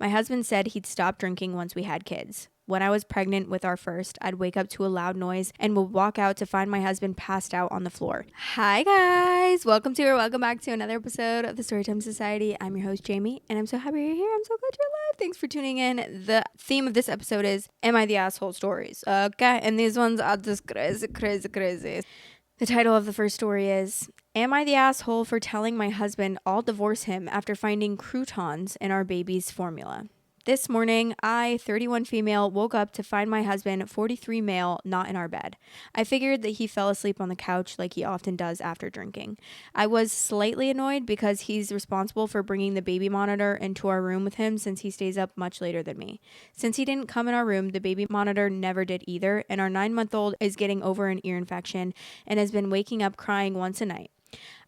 My husband said he'd stop drinking once we had kids. When I was pregnant with our first, I'd wake up to a loud noise and would walk out to find my husband passed out on the floor. Hi guys, welcome back to another episode of the Storytime Society. I'm your host Jamie, and I'm so happy you're here. I'm so glad you're alive. Thanks for tuning in. The theme of this episode is Am I the Asshole stories? Okay, and these ones are just crazy. The title of the first story is Am I the Asshole for telling my husband I'll divorce him after finding croutons in our baby's formula? This morning, I, 31 female, woke up to find my husband, 43 male, not in our bed. I figured that he fell asleep on the couch like he often does after drinking. I was slightly annoyed because he's responsible for bringing the baby monitor into our room with him since he stays up much later than me. Since he didn't come in our room, the baby monitor never did either, and our 9-month-old is getting over an ear infection and has been waking up crying once a night.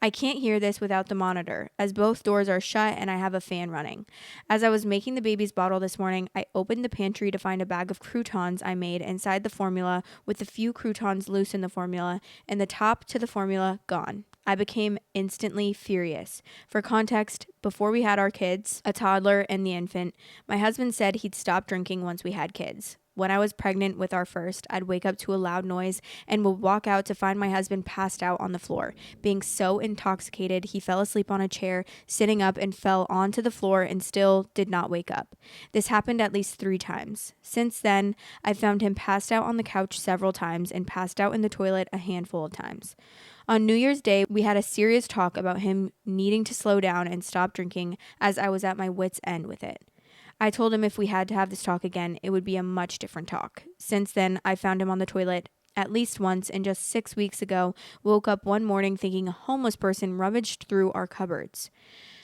I can't hear this without the monitor, as both doors are shut and I have a fan running. As I was making the baby's bottle this morning, I opened the pantry to find a bag of croutons I made inside the formula with a few croutons loose in the formula and the top to the formula gone. I became instantly furious. For context, before we had our kids, a toddler and the infant, my husband said he'd stop drinking once we had kids. When I was pregnant with our first, I'd wake up to a loud noise and would walk out to find my husband passed out on the floor. Being so intoxicated, he fell asleep on a chair, sitting up and fell onto the floor and still did not wake up. This happened at least 3 times. Since then, I found him passed out on the couch several times and passed out in the toilet a handful of times. On New Year's Day, we had a serious talk about him needing to slow down and stop drinking as I was at my wit's end with it. I told him if we had to have this talk again, it would be a much different talk. Since then, I found him on the toilet at least once, and just 6 weeks ago, woke up one morning thinking a homeless person rummaged through our cupboards.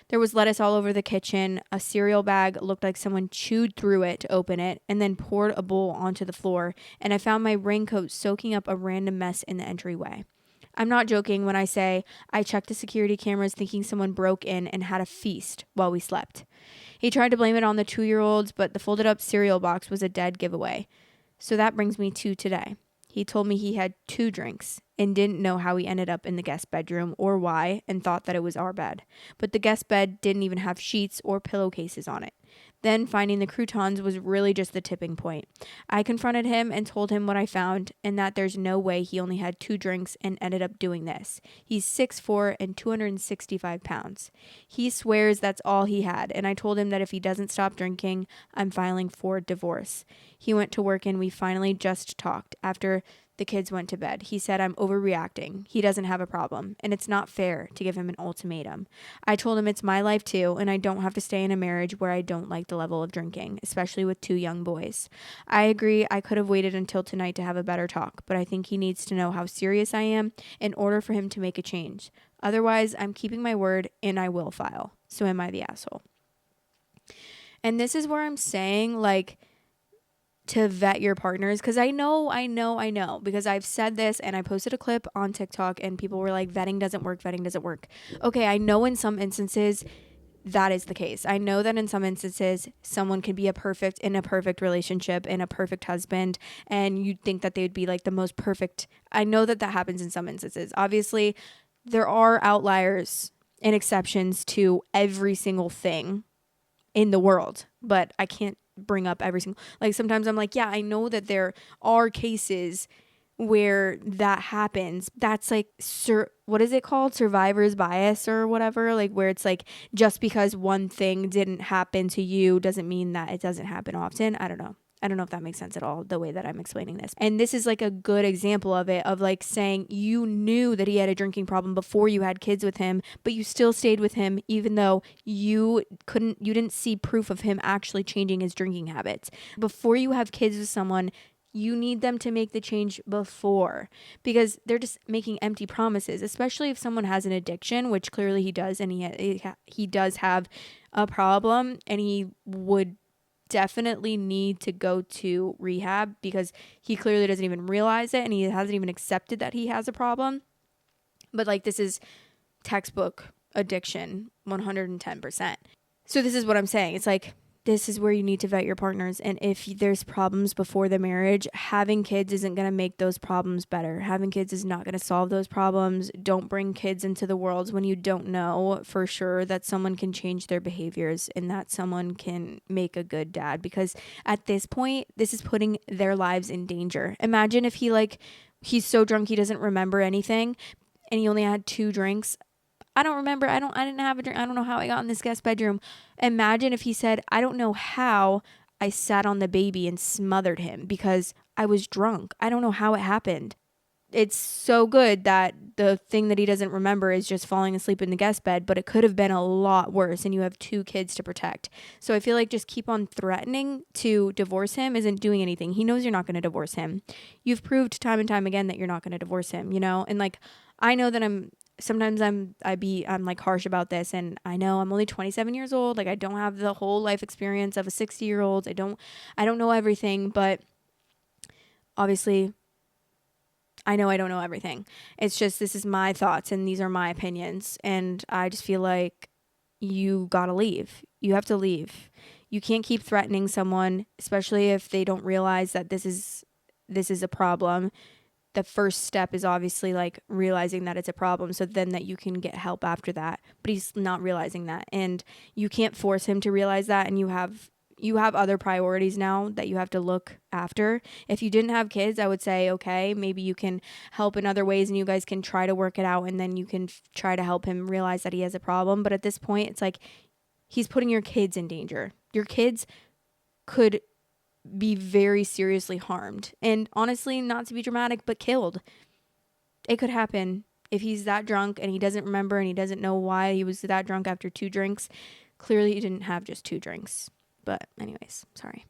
There was lettuce all over the kitchen. A cereal bag looked like someone chewed through it to open it and then poured a bowl onto the floor, and I found my raincoat soaking up a random mess in the entryway. I'm not joking when I say I checked the security cameras thinking someone broke in and had a feast while we slept. He tried to blame it on the 2-year-olds, but the folded up cereal box was a dead giveaway. So that brings me to today. He told me he had 2 drinks and didn't know how he ended up in the guest bedroom or why, and thought that it was our bed. But the guest bed didn't even have sheets or pillowcases on it. Then finding the croutons was really just the tipping point. I confronted him and told him what I found and that there's no way he only had 2 drinks and ended up doing this. He's 6'4" and 265 pounds. He swears that's all he had, and I told him that if he doesn't stop drinking, I'm filing for divorce. He went to work and we finally just talked after the kids went to bed. He said I'm overreacting. He doesn't have a problem, and it's not fair to give him an ultimatum. I told him it's my life too, and I don't have to stay in a marriage where I don't like the level of drinking, especially with 2 young boys. I agree I could have waited until tonight to have a better talk, but I think he needs to know how serious I am in order for him to make a change. Otherwise, I'm keeping my word and I will file. So am I the asshole? And this is where I'm saying, like, to vet your partners, because I know, because I've said this and I posted a clip on TikTok and people were like, vetting doesn't work. Okay, I know in some instances that is the case. I know that in some instances someone could be in a perfect relationship and a perfect husband, and you'd think that they would be like the most perfect. I know that happens in some instances. Obviously, there are outliers and exceptions to every single thing in the world, but I can't bring up every single, like, sometimes I'm like, yeah, I know that there are cases where that happens. That's like, what is it called? Survivor's bias or whatever, like where it's like, just because one thing didn't happen to you doesn't mean that it doesn't happen often. I don't know if that makes sense at all, the way that I'm explaining this. And this is like a good example of it, of like saying you knew that he had a drinking problem before you had kids with him, but you still stayed with him even though you didn't see proof of him actually changing his drinking habits. Before you have kids with someone, you need them to make the change before, because they're just making empty promises, especially if someone has an addiction, which clearly he does, and he does have a problem, and he would definitely need to go to rehab because he clearly doesn't even realize it and he hasn't even accepted that he has a problem. But like, this is textbook addiction, 110%. So this is what I'm saying. It's like, this is where you need to vet your partners. And if there's problems before the marriage, having kids isn't going to make those problems better. Having kids is not going to solve those problems. Don't bring kids into the world when you don't know for sure that someone can change their behaviors and that someone can make a good dad, because at this point, this is putting their lives in danger. Imagine if he's so drunk he doesn't remember anything and he only had 2 drinks. I don't remember. I didn't have a drink. I don't know how I got in this guest bedroom. Imagine if he said, I don't know how I sat on the baby and smothered him because I was drunk. I don't know how it happened. It's so good that the thing that he doesn't remember is just falling asleep in the guest bed, but it could have been a lot worse, and you have 2 kids to protect. So I feel like just keep on threatening to divorce him isn't doing anything. He knows you're not going to divorce him. You've proved time and time again that you're not going to divorce him, And like, I know that I'm like harsh about this, and I know I'm only 27 years old. Like, I don't have the whole life experience of a 60-year-old. I don't know everything, but obviously I know I don't know everything. It's just, this is my thoughts and these are my opinions. And I just feel like you gotta leave. You have to leave. You can't keep threatening someone, especially if they don't realize that this is a problem. The first step is obviously like realizing that it's a problem, so then that you can get help after that. But he's not realizing that, and you can't force him to realize that. And you have other priorities now that you have to look after. If you didn't have kids, I would say, okay, maybe you can help in other ways and you guys can try to work it out, and then you can try to help him realize that he has a problem. But at this point, it's like he's putting your kids in danger. Your kids could be very seriously harmed, and honestly, not to be dramatic, but killed. It could happen if he's that drunk and he doesn't remember and he doesn't know why he was that drunk after 2 drinks. Clearly he didn't have just 2 drinks. But anyways, sorry.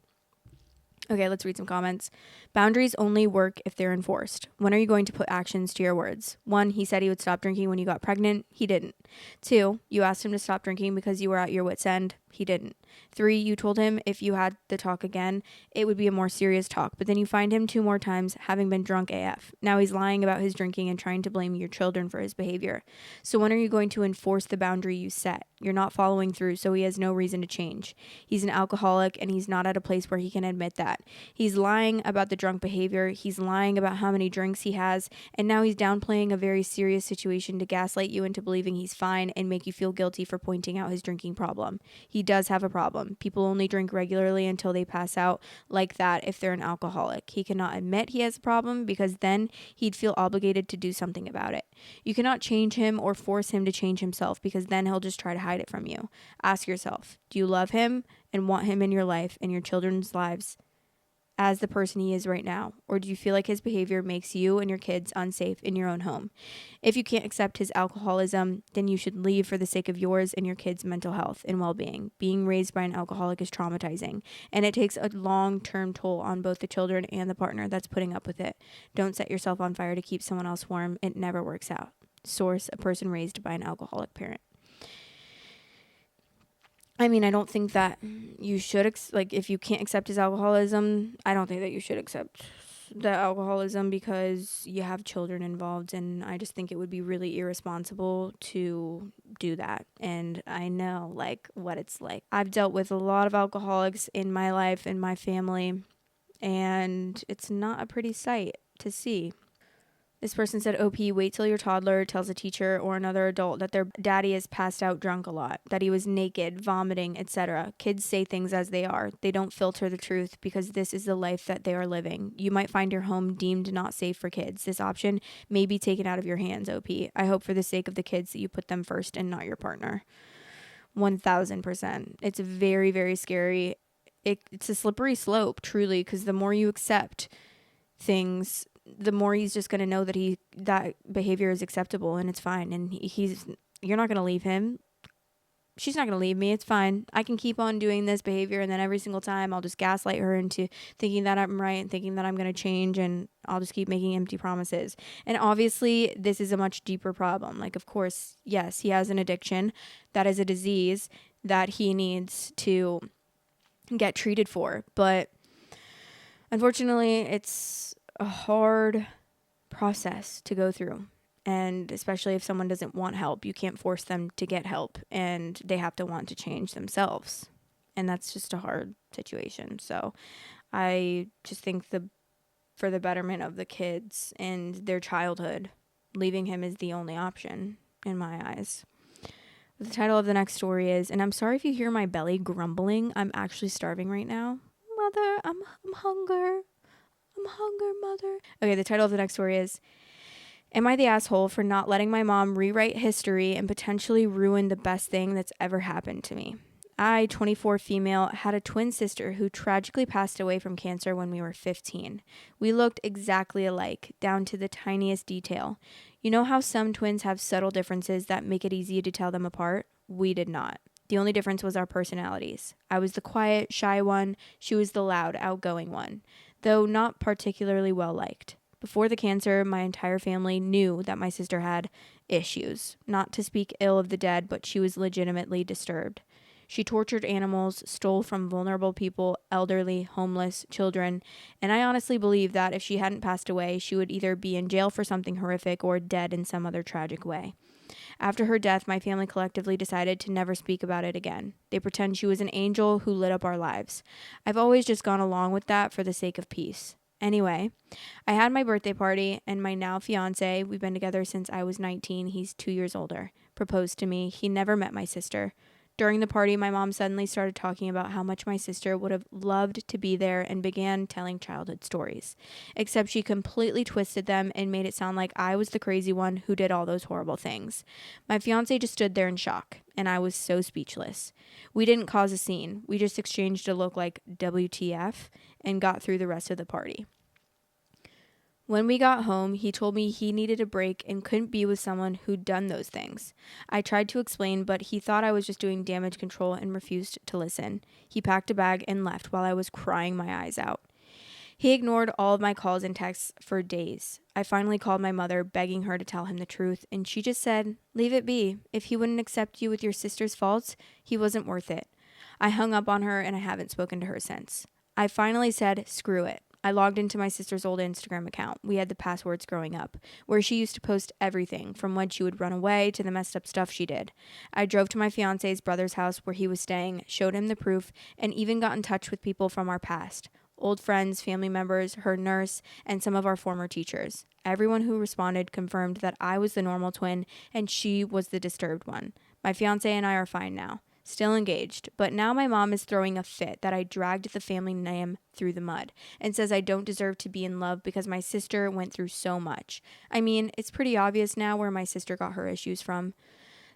Okay, let's read some comments. Boundaries only work if they're enforced. When are you going to put actions to your words? 1, he said he would stop drinking when you got pregnant. He didn't. 2, you asked him to stop drinking because you were at your wit's end. He didn't. 3, you told him if you had the talk again, it would be a more serious talk. But then you find him 2 more times having been drunk AF. Now he's lying about his drinking and trying to blame your children for his behavior. So when are you going to enforce the boundary you set? You're not following through, so he has no reason to change. He's an alcoholic and he's not at a place where he can admit that. He's lying about the drunk behavior. He's lying about how many drinks he has. And now he's downplaying a very serious situation to gaslight you into believing he's fine and make you feel guilty for pointing out his drinking problem. He does have a problem. People only drink regularly until they pass out like that if they're an alcoholic. He cannot admit he has a problem because then he'd feel obligated to do something about it. You cannot change him or force him to change himself because then he'll just try to hide it from you. Ask yourself, do you love him and want him in your life and your children's lives as the person he is right now? Or do you feel like his behavior makes you and your kids unsafe in your own home? If you can't accept his alcoholism, then you should leave for the sake of yours and your kids' mental health and well-being. Being raised by an alcoholic is traumatizing, and it takes a long-term toll on both the children and the partner that's putting up with it. Don't set yourself on fire to keep someone else warm. It never works out. Source, a person raised by an alcoholic parent. I mean, I don't think that you should, if you can't accept his alcoholism, I don't think that you should accept the alcoholism because you have children involved, and I just think it would be really irresponsible to do that. And I know, what it's like. I've dealt with a lot of alcoholics in my life, in my family, and it's not a pretty sight to see. This person said, OP, wait till your toddler tells a teacher or another adult that their daddy is passed out drunk a lot, that he was naked, vomiting, etc. Kids say things as they are. They don't filter the truth because this is the life that they are living. You might find your home deemed not safe for kids. This option may be taken out of your hands, OP. I hope for the sake of the kids that you put them first and not your partner. 1000%. It's very, very scary. It's a slippery slope, truly, because the more you accept things, the more he's just going to know that that behavior is acceptable and it's fine. And you're not going to leave him. She's not going to leave me. It's fine. I can keep on doing this behavior. And then every single time I'll just gaslight her into thinking that I'm right and thinking that I'm going to change. And I'll just keep making empty promises. And obviously this is a much deeper problem. Of course, yes, he has an addiction. That is a disease that he needs to get treated for. But unfortunately, it's a hard process to go through, and especially if someone doesn't want help, you can't force them to get help, and they have to want to change themselves. And that's just a hard situation. So I just think for the betterment of the kids and their childhood, leaving him is the only option in my eyes. The title of the next story is, and I'm sorry if you hear my belly grumbling. I'm actually starving right now. Mother, I'm hunger. I'm hunger, mother. Okay, the title of the next story is, am I the asshole for not letting my mom rewrite history and potentially ruin the best thing that's ever happened to me? I, 24 female, had a twin sister who tragically passed away from cancer when we were 15. We looked exactly alike, down to the tiniest detail. You know how some twins have subtle differences that make it easy to tell them apart? We did not. The only difference was our personalities. I was the quiet, shy one. She was the loud, outgoing one, though not particularly well liked. Before the cancer, my entire family knew that my sister had issues. Not to speak ill of the dead, but she was legitimately disturbed. She tortured animals, stole from vulnerable people, elderly, homeless, children, and I honestly believe that if she hadn't passed away, she would either be in jail for something horrific or dead in some other tragic way. After her death, my family collectively decided to never speak about it again. They pretend she was an angel who lit up our lives. I've always just gone along with that for the sake of peace. Anyway, I had my birthday party, and my now fiance, we've been together since I was 19, he's 2 years older, proposed to me. He never met my sister. During the party, my mom suddenly started talking about how much my sister would have loved to be there and began telling childhood stories. Except she completely twisted them and made it sound like I was the crazy one who did all those horrible things. My fiance just stood there in shock, and I was so speechless. We didn't cause a scene. We just exchanged a look like WTF and got through the rest of the party. When we got home, he told me he needed a break and couldn't be with someone who'd done those things. I tried to explain, but he thought I was just doing damage control and refused to listen. He packed a bag and left while I was crying my eyes out. He ignored all of my calls and texts for days. I finally called my mother, begging her to tell him the truth, and she just said, "Leave it be. If he wouldn't accept you with your sister's faults, he wasn't worth it." I hung up on her, and I haven't spoken to her since. I finally said, "Screw it." I logged into my sister's old Instagram account. We had the passwords growing up, where she used to post everything from when she would run away to the messed up stuff she did. I drove to my fiance's brother's house where he was staying, showed him the proof, and even got in touch with people from our past. Old friends, family members, her nurse, and some of our former teachers. Everyone who responded confirmed that I was the normal twin and she was the disturbed one. My fiance and I are fine now. Still engaged, but now my mom is throwing a fit that I dragged the family name through the mud and says I don't deserve to be in love because my sister went through so much. I mean, it's pretty obvious now where my sister got her issues from.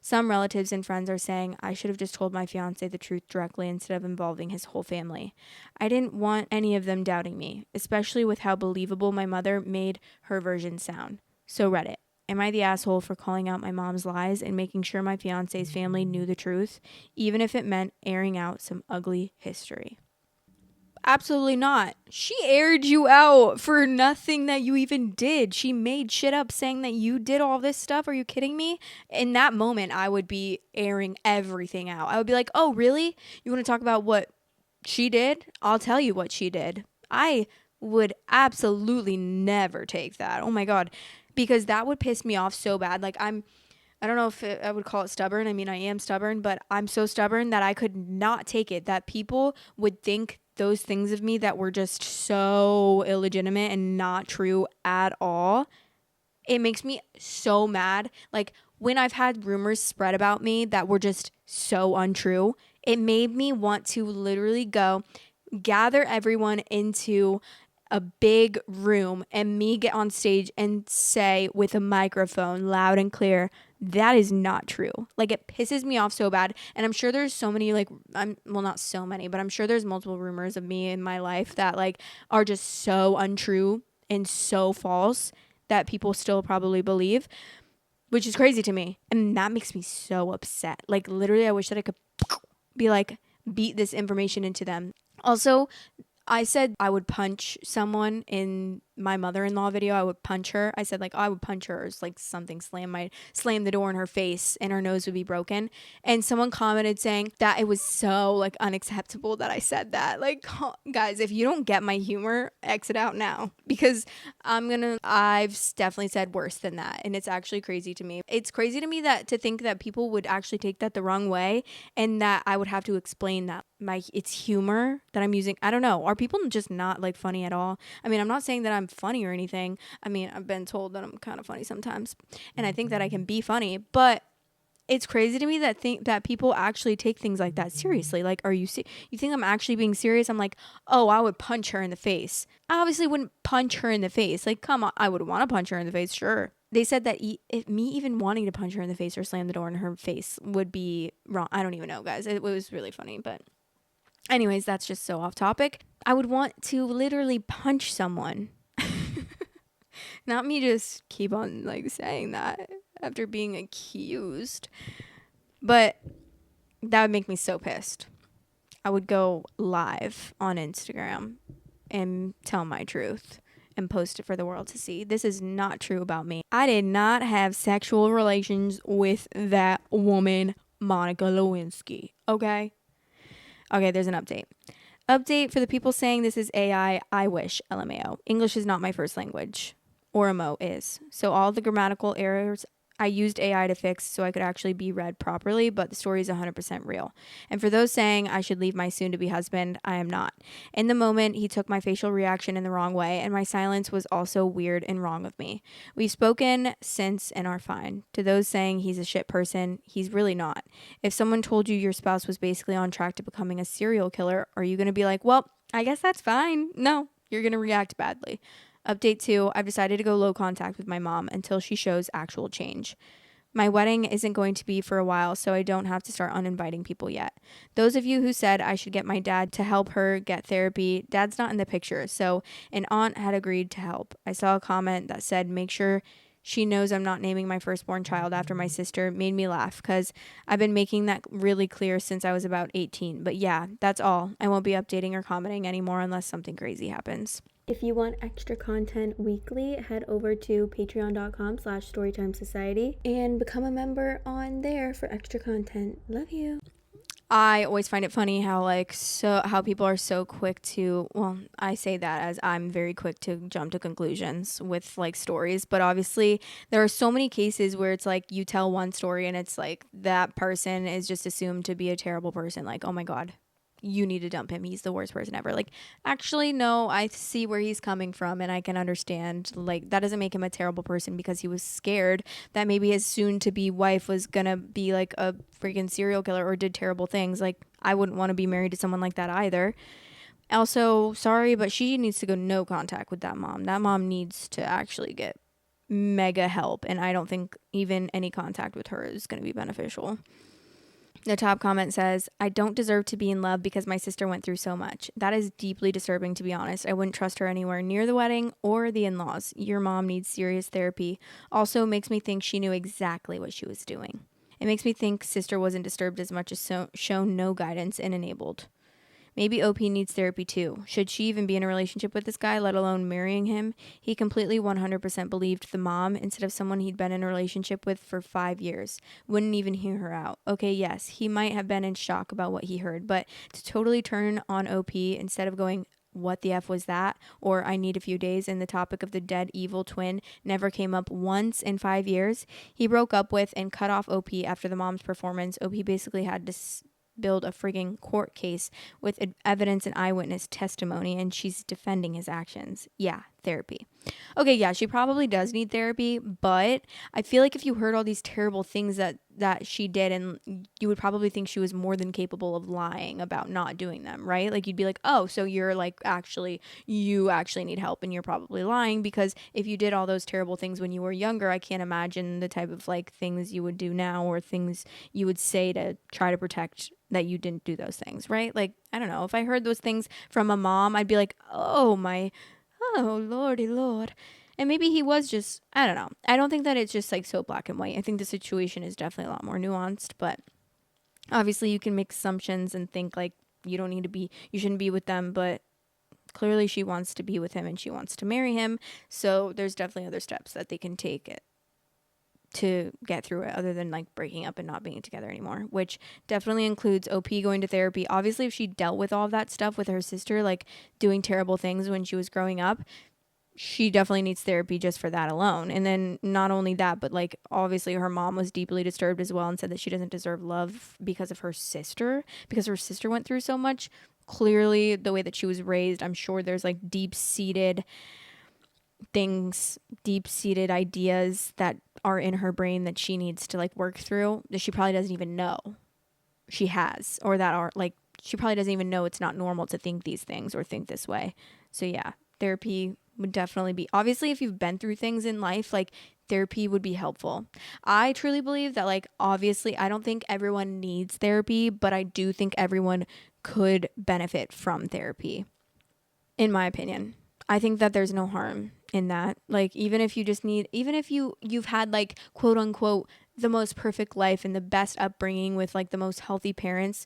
Some relatives and friends are saying I should have just told my fiance the truth directly instead of involving his whole family. I didn't want any of them doubting me, especially with how believable my mother made her version sound. So Reddit. Am I the asshole for calling out my mom's lies and making sure my fiance's family knew the truth, even if it meant airing out some ugly history? Absolutely not. She aired you out for nothing that you even did. She made shit up saying that you did all this stuff. Are you kidding me? In that moment, I would be airing everything out. I would be like, oh, really? You want to talk about what she did? I'll tell you what she did. I would absolutely never take that. Oh my God. Because that would piss me off so bad. Like I don't know if I would call it stubborn. I mean, I am stubborn, but I'm so stubborn that I could not take it that people would think those things of me that were just so illegitimate and not true at all. It makes me so mad. Like when I've had rumors spread about me that were just so untrue, it made me want to literally go gather everyone into a big room and me get on stage and say with a microphone loud and clear, that is not true. Like it pisses me off so bad. And I'm sure there's so many not so many, but I'm sure there's multiple rumors of me in my life that like are just so untrue and so false that people still probably believe, which is crazy to me. And that makes me so upset. Like literally I wish that I could be like, beat this information into them. Also, I said I would punch someone in my mother-in-law video, I would punch her. I said like, oh, I would punch her or like something, slam the door in her face and her nose would be broken. And someone commented saying that it was so like unacceptable that I said that. Like, guys, if you don't get my humor, exit out now, because I've definitely said worse than that. And it's actually crazy to me. It's crazy to me that to think that people would actually take that the wrong way and that I would have to explain that it's humor that I'm using. I don't know. Are people just not like funny at all? I mean, I'm not saying that I'm funny or anything. I mean, I've been told that I'm kind of funny sometimes, and I think that I can be funny, but it's crazy to me that people actually take things like that seriously. Like, you think I'm actually being serious? I'm like, oh, I would punch her in the face. I obviously wouldn't punch her in the face. Like, come on, I would want to punch her in the face, sure. They said that if me even wanting to punch her in the face or slam the door in her face would be wrong. I don't even know, guys. It was really funny, but anyways, that's just so off topic. I would want to literally punch someone. Not me just keep on like saying that after being accused. But that would make me so pissed. I would go live on Instagram and tell my truth and post it for the world to see. This is not true about me. I did not have sexual relations with that woman, Monica Lewinsky. Okay, there's an update. Update for the people saying this is AI. I wish, LMAO. English is not my first language. Ormo is. So all the grammatical errors I used AI to fix so I could actually be read properly, but the story is 100% real. And for those saying I should leave my soon-to-be husband, I am not. In the moment, he took my facial reaction in the wrong way, and my silence was also weird and wrong of me. We've spoken since and are fine. To those saying he's a shit person, he's really not. If someone told you your spouse was basically on track to becoming a serial killer, are you going to be like, well, I guess that's fine? No, you're going to react badly. Update 2, I've decided to go low contact with my mom until she shows actual change. My wedding isn't going to be for a while, so I don't have to start uninviting people yet. Those of you who said I should get my dad to help her get therapy, dad's not in the picture, so an aunt had agreed to help. I saw a comment that said, make sure she knows I'm not naming my firstborn child after my sister. Made me laugh because I've been making that really clear since I was about 18. But yeah, that's all. I won't be updating or commenting anymore unless something crazy happens. If you want extra content weekly, head over to patreon.com/storytimesociety and become a member on there for extra content. Love you. I always find it funny how people are so quick to, well, I say that as I'm very quick to jump to conclusions with like stories, but obviously there are so many cases where it's like you tell one story and it's like that person is just assumed to be a terrible person. Like, oh my God, you need to dump him. He's the worst person ever. Like, actually, no, I see where he's coming from and I can understand. Like, that doesn't make him a terrible person because he was scared that maybe his soon-to-be wife was gonna be like a freaking serial killer or did terrible things. Like, I wouldn't want to be married to someone like that either. Also, sorry, but she needs to go no contact with that mom. That mom needs to actually get mega help, and I don't think even any contact with her is going to be beneficial. The top comment says, I don't deserve to be in love because my sister went through so much. That is deeply disturbing, to be honest. I wouldn't trust her anywhere near the wedding or the in-laws. Your mom needs serious therapy. Also makes me think she knew exactly what she was doing. It makes me think sister wasn't disturbed as much as shown no guidance and enabled. Maybe OP needs therapy too. Should she even be in a relationship with this guy, let alone marrying him? He completely 100% believed the mom instead of someone he'd been in a relationship with for 5 years. Wouldn't even hear her out. Okay, yes, he might have been in shock about what he heard, but to totally turn on OP instead of going, what the F was that? Or I need a few days, and the topic of the dead evil twin never came up once in 5 years. He broke up with and cut off OP after the mom's performance. OP basically had to build a frigging court case with evidence and eyewitness testimony, and she's defending his actions. Yeah, therapy. Okay, yeah, she probably does need therapy, but I feel like if you heard all these terrible things that she did, and you would probably think she was more than capable of lying about not doing them, right? Like, you'd be like, oh, so you're like, you actually need help, and you're probably lying, because if you did all those terrible things when you were younger, I can't imagine the type of like things you would do now or things you would say to try to protect that you didn't do those things, right? Like, I don't know, if I heard those things from a mom, I'd be like, oh lordy lord. And maybe he was just, I don't know, I don't think that it's just like so black and white. I think the situation is definitely a lot more nuanced, but obviously you can make assumptions and think like you shouldn't be with them, but Clearly she wants to be with him and she wants to marry him. So there's definitely other steps that they can take to get through it other than like breaking up and not being together anymore, which definitely includes OP going to therapy. Obviously, if she dealt with all of that stuff with her sister, like doing terrible things when she was growing up, she definitely needs therapy just for that alone. And then not only that, but like obviously her mom was deeply disturbed as well and said that she doesn't deserve love because of her sister, because her sister went through so much. Clearly, the way that she was raised, I'm sure there's like deep-seated things, deep-seated ideas that are in her brain that she needs to like work through that she probably doesn't even know she has, or that are like she probably doesn't even know it's not normal to think these things or think this way. So yeah, therapy would definitely be, obviously if you've been through things in life, like therapy would be helpful. I truly believe that, like, obviously I don't think everyone needs therapy, but I do think everyone could benefit from therapy, in my opinion. I think that there's no harm in that. Like, even if you just need, even if you've had like quote unquote the most perfect life and the best upbringing with like the most healthy parents,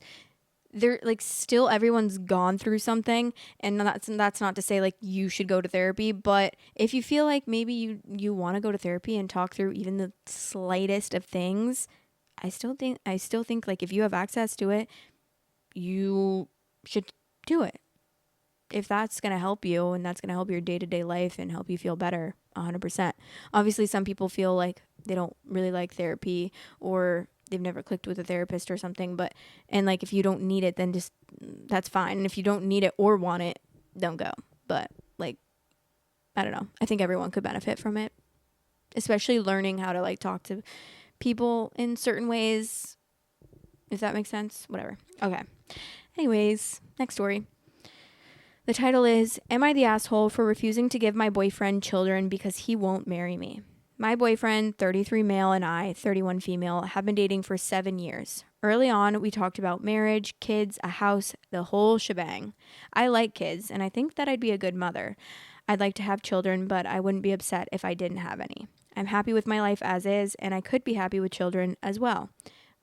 they're like still everyone's gone through something, and that's not to say like you should go to therapy, but if you feel like maybe you want to go to therapy and talk through even the slightest of things, I still think like if you have access to it, you should do it. If that's going to help you and that's going to help your day-to-day life and help you feel better, 100%. Obviously, some people feel like they don't really like therapy or they've never clicked with a therapist or something, and like if you don't need it, then just, that's fine. And if you don't need it or want it, don't go. But like, I don't know. I think everyone could benefit from it, especially learning how to like talk to people in certain ways, if that makes sense. Whatever. Okay. Anyways, next story. The title is, Am I the Asshole for Refusing to Give My Boyfriend Children Because He Won't Marry Me? My boyfriend, 33 male, and I, 31 female, have been dating for 7 years. Early on, we talked about marriage, kids, a house, the whole shebang. I like kids, and I think that I'd be a good mother. I'd like to have children, but I wouldn't be upset if I didn't have any. I'm happy with my life as is, and I could be happy with children as well.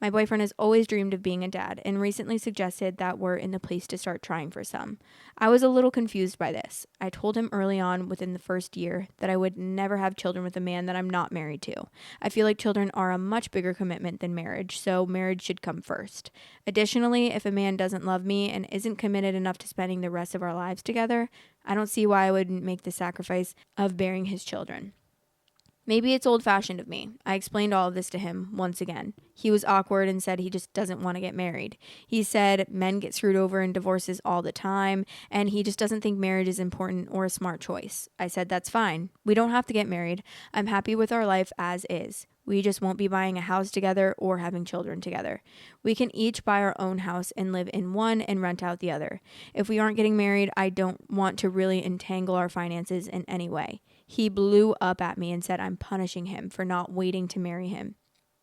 My boyfriend has always dreamed of being a dad and recently suggested that we're in the place to start trying for some. I was a little confused by this. I told him early on within the first year that I would never have children with a man that I'm not married to. I feel like children are a much bigger commitment than marriage, so marriage should come first. Additionally, if a man doesn't love me and isn't committed enough to spending the rest of our lives together, I don't see why I wouldn't make the sacrifice of bearing his children. Maybe it's old-fashioned of me. I explained all of this to him once again. He was awkward and said he just doesn't want to get married. He said men get screwed over in divorces all the time, and he just doesn't think marriage is important or a smart choice. I said that's fine. We don't have to get married. I'm happy with our life as is. We just won't be buying a house together or having children together. We can each buy our own house and live in one and rent out the other. If we aren't getting married, I don't want to really entangle our finances in any way. He blew up at me and said I'm punishing him for not waiting to marry him.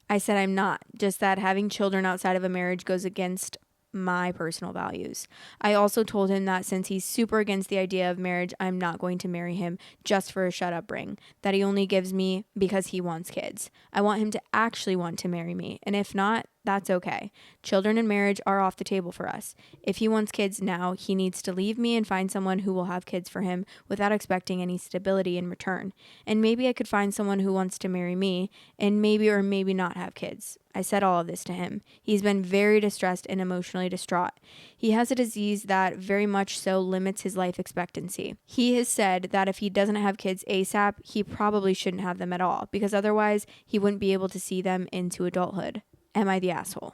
I said I'm not, just that having children outside of a marriage goes against my personal values. I also told him that since he's super against the idea of marriage, I'm not going to marry him just for a shut up ring, that he only gives me because he wants kids. I want him to actually want to marry me, and if not, that's okay. Children and marriage are off the table for us. If he wants kids now, he needs to leave me and find someone who will have kids for him without expecting any stability in return. And maybe I could find someone who wants to marry me and maybe or maybe not have kids. I said all of this to him. He's been very distressed and emotionally distraught. He has a disease that very much so limits his life expectancy. He has said that if he doesn't have kids ASAP, he probably shouldn't have them at all, because otherwise he wouldn't be able to see them into adulthood. Am I the asshole?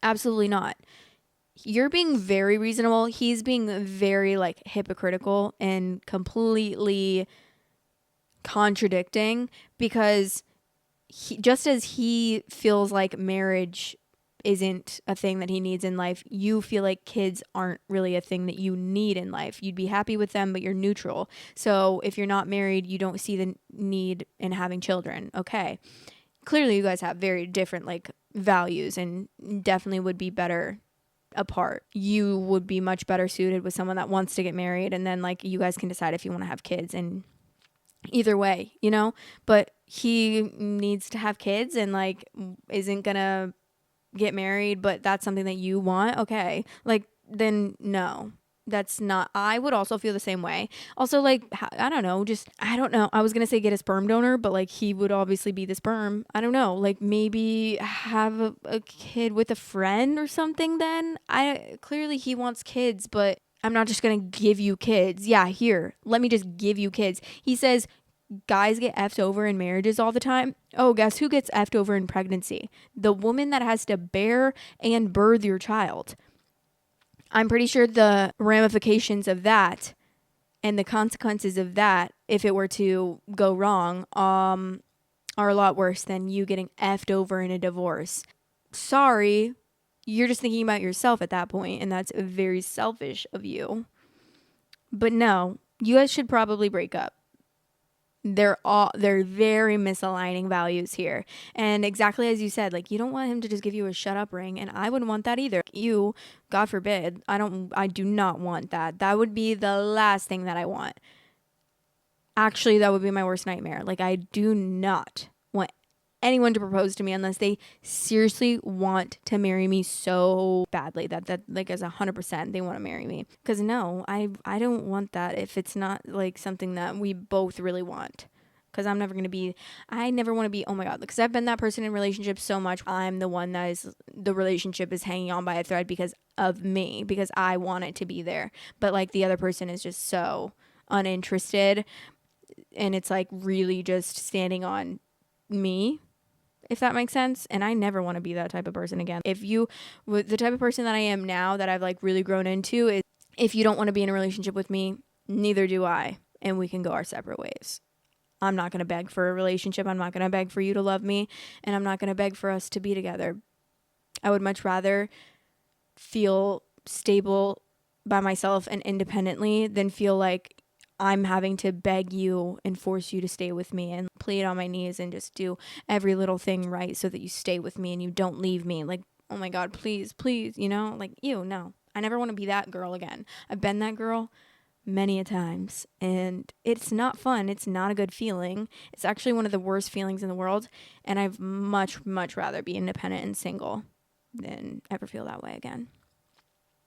Absolutely not. You're being very reasonable. He's being very like hypocritical and completely contradicting, because just as he feels like marriage isn't a thing that he needs in life, you feel like kids aren't really a thing that you need in life. You'd be happy with them, but you're neutral. So if you're not married, you don't see the need in having children. Okay. Clearly you guys have very different like values and definitely would be better apart. You would be much better suited with someone that wants to get married, and then like you guys can decide if you want to have kids, and either way, you know, but he needs to have kids and like isn't gonna get married, but that's something that you want. Okay. Like then no, That's not, I would also feel the same way. Also, like, I don't know, I don't know. I was going to say get a sperm donor, but like he would obviously be the sperm. I don't know. Like maybe have a kid with a friend or something then. Clearly he wants kids, but I'm not just going to give you kids. Yeah, here, let me just give you kids. He says guys get effed over in marriages all the time. Oh, guess who gets effed over in pregnancy? The woman that has to bear and birth your child. I'm pretty sure the ramifications of that and the consequences of that, if it were to go wrong, are a lot worse than you getting effed over in a divorce. Sorry, you're just thinking about yourself at that point, and that's very selfish of you. But no, you guys should probably break up. They're very misaligning values here. And exactly as you said, like you don't want him to just give you a shut up ring, and I wouldn't want that either. You, God forbid, I do not want that. That would be the last thing that I want. Actually, that would be my worst nightmare. Like I do not want anyone to propose to me unless they seriously want to marry me so badly that like as 100% they want to marry me. Because no, I don't want that if it's not like something that we both really want. Because I never want to be, oh my God, because I've been that person in relationships so much. I'm the one the relationship is hanging on by a thread because of me, because I want it to be there. But like the other person is just so uninterested, and it's like really just standing on me, if that makes sense. And I never want to be that type of person again. The type of person that I am now that I've like really grown into is, if you don't want to be in a relationship with me, neither do I, and we can go our separate ways. I'm not going to beg for a relationship. I'm not going to beg for you to love me, and I'm not going to beg for us to be together. I would much rather feel stable by myself and independently than feel like I'm having to beg you and force you to stay with me and plead on my knees and just do every little thing right so that you stay with me and you don't leave me. Like, oh my God, please, you know, like, ew, no. I never want to be that girl again. I've been that girl many a times, and it's not fun. It's not a good feeling. It's actually one of the worst feelings in the world, and I'd much, much rather be independent and single than ever feel that way again.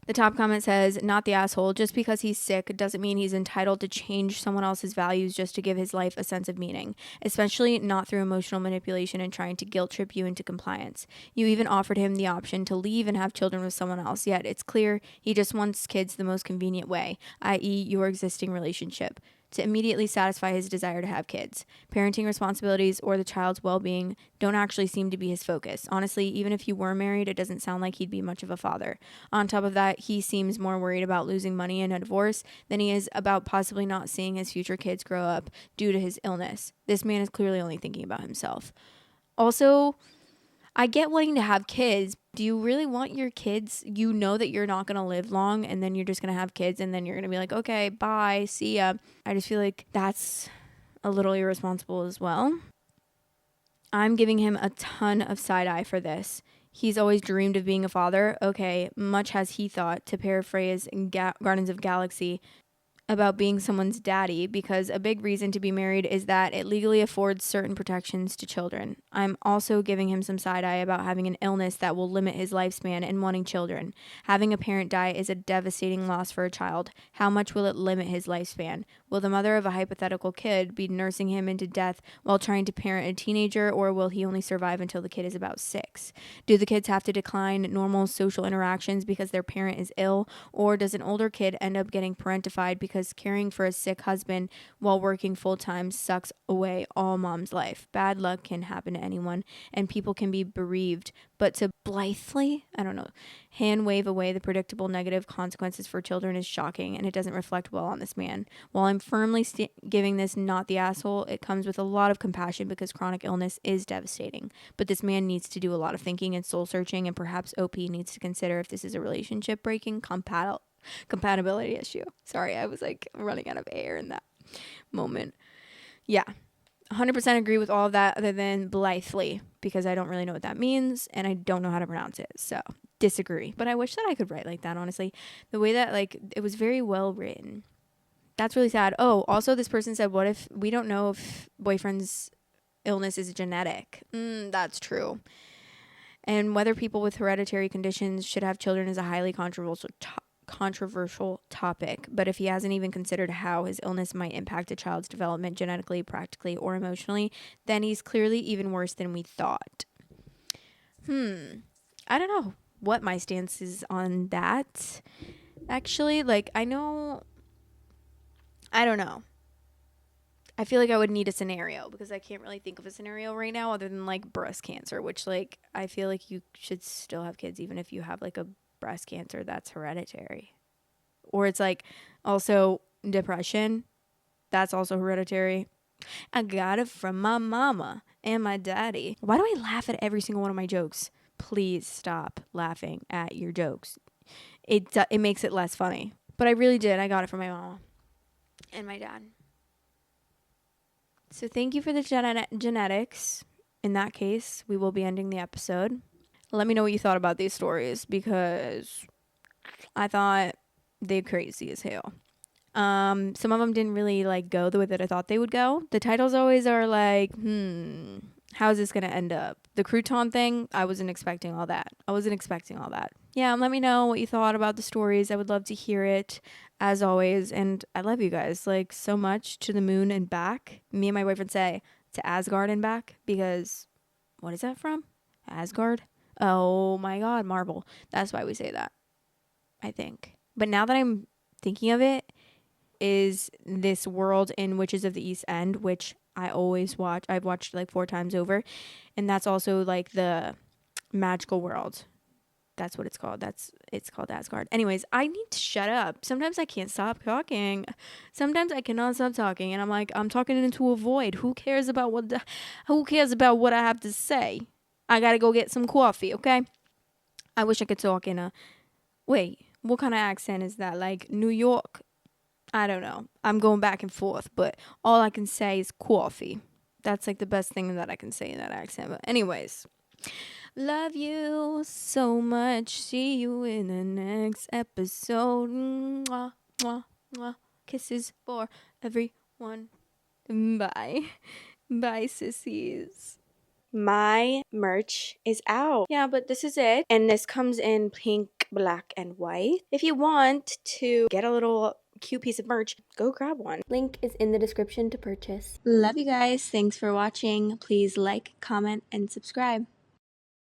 The top comment says, not the asshole. Just because he's sick doesn't mean he's entitled to change someone else's values just to give his life a sense of meaning, especially not through emotional manipulation and trying to guilt trip you into compliance. You even offered him the option to leave and have children with someone else, yet it's clear he just wants kids the most convenient way, i.e. your existing relationship, to immediately satisfy his desire to have kids. Parenting responsibilities or the child's well-being don't actually seem to be his focus. Honestly, even if you were married, it doesn't sound like he'd be much of a father. On top of that, he seems more worried about losing money in a divorce than he is about possibly not seeing his future kids grow up due to his illness. This man is clearly only thinking about himself. Also, I get wanting to have kids. Do you really want your kids? You know that you're not going to live long, and then you're just going to have kids, and then you're going to be like, okay, bye, see ya. I just feel like that's a little irresponsible as well. I'm giving him a ton of side eye for this. He's always dreamed of being a father. Okay, much has he thought, to paraphrase Gardens of Galaxy, about being someone's daddy, because a big reason to be married is that it legally affords certain protections to children. I'm also giving him some side eye about having an illness that will limit his lifespan and wanting children. Having a parent die is a devastating loss for a child. How much will it limit his lifespan? Will the mother of a hypothetical kid be nursing him into death while trying to parent a teenager, or will he only survive until the kid is about 6? Do the kids have to decline normal social interactions because their parent is ill, or does an older kid end up getting parentified because caring for a sick husband while working full-time sucks away all mom's life? Bad luck can happen to anyone, and people can be bereaved, but to blithely, hand wave away the predictable negative consequences for children is shocking, and it doesn't reflect well on this man. While I'm firmly giving this not the asshole, it comes with a lot of compassion because chronic illness is devastating. But this man needs to do a lot of thinking and soul searching, and perhaps OP needs to consider if this is a relationship breaking compatibility issue. Sorry, I was like running out of air in that moment. Yeah, 100% agree with all of that other than blithely, because I don't really know what that means and I don't know how to pronounce it. So disagree. But I wish that I could write like that, honestly. The way that it was very well written. That's really sad. Oh, also this person said, what if we don't know if boyfriend's illness is genetic? That's true. And whether people with hereditary conditions should have children is a highly controversial topic, but if he hasn't even considered how his illness might impact a child's development genetically, practically, or emotionally, then he's clearly even worse than we thought. I don't know what my stance is on that. Actually, like, I don't know. I feel like I would need a scenario because I can't really think of a scenario right now other than like breast cancer, which like I feel like you should still have kids even if you have like a breast cancer that's hereditary. Or it's like also depression, that's also hereditary. I got it from my mama and my daddy. Why do I laugh at every single one of my jokes? Please stop laughing at your jokes. It makes it less funny. But I really did. I got it from my mama and my dad. So thank you for the genetics. In that case, we will be ending the episode. Let me know what you thought about these stories because I thought they're crazy as hell. Some of them didn't really like go the way that I thought they would go. The titles always are like, how's this gonna end up? The crouton thing, I wasn't expecting all that. Yeah, let me know what you thought about the stories. I would love to hear it, as always. And I love you guys, like, so much. To the moon and back. Me and my boyfriend say to Asgard and back because, what is that from? Asgard? Oh my god, Marvel. That's why we say that, I think. But now that I'm thinking of it, is this world in Witches of the East End, which I always watch. I've watched like 4 times over. And that's also like the magical world. That's what it's called. It's called Asgard. Anyways, I need to shut up. Sometimes I can't stop talking. Sometimes I cannot stop talking, and I'm like, I'm talking into a void. Who cares about what I have to say? I gotta go get some coffee, okay? I wish I could talk in a wait. What kind of accent is that? Like New York? I don't know. I'm going back and forth, but all I can say is coffee. That's like the best thing that I can say in that accent. But anyways. Love you so much. See you in the next episode. Mwah, mwah, mwah. Kisses for everyone. Bye. Bye, sissies. My merch is out. Yeah, but this is it. And this comes in pink, black, and white. If you want to get a little cute piece of merch, go grab one. Link is in the description to purchase. Love you guys. Thanks for watching. Please like, comment, and subscribe.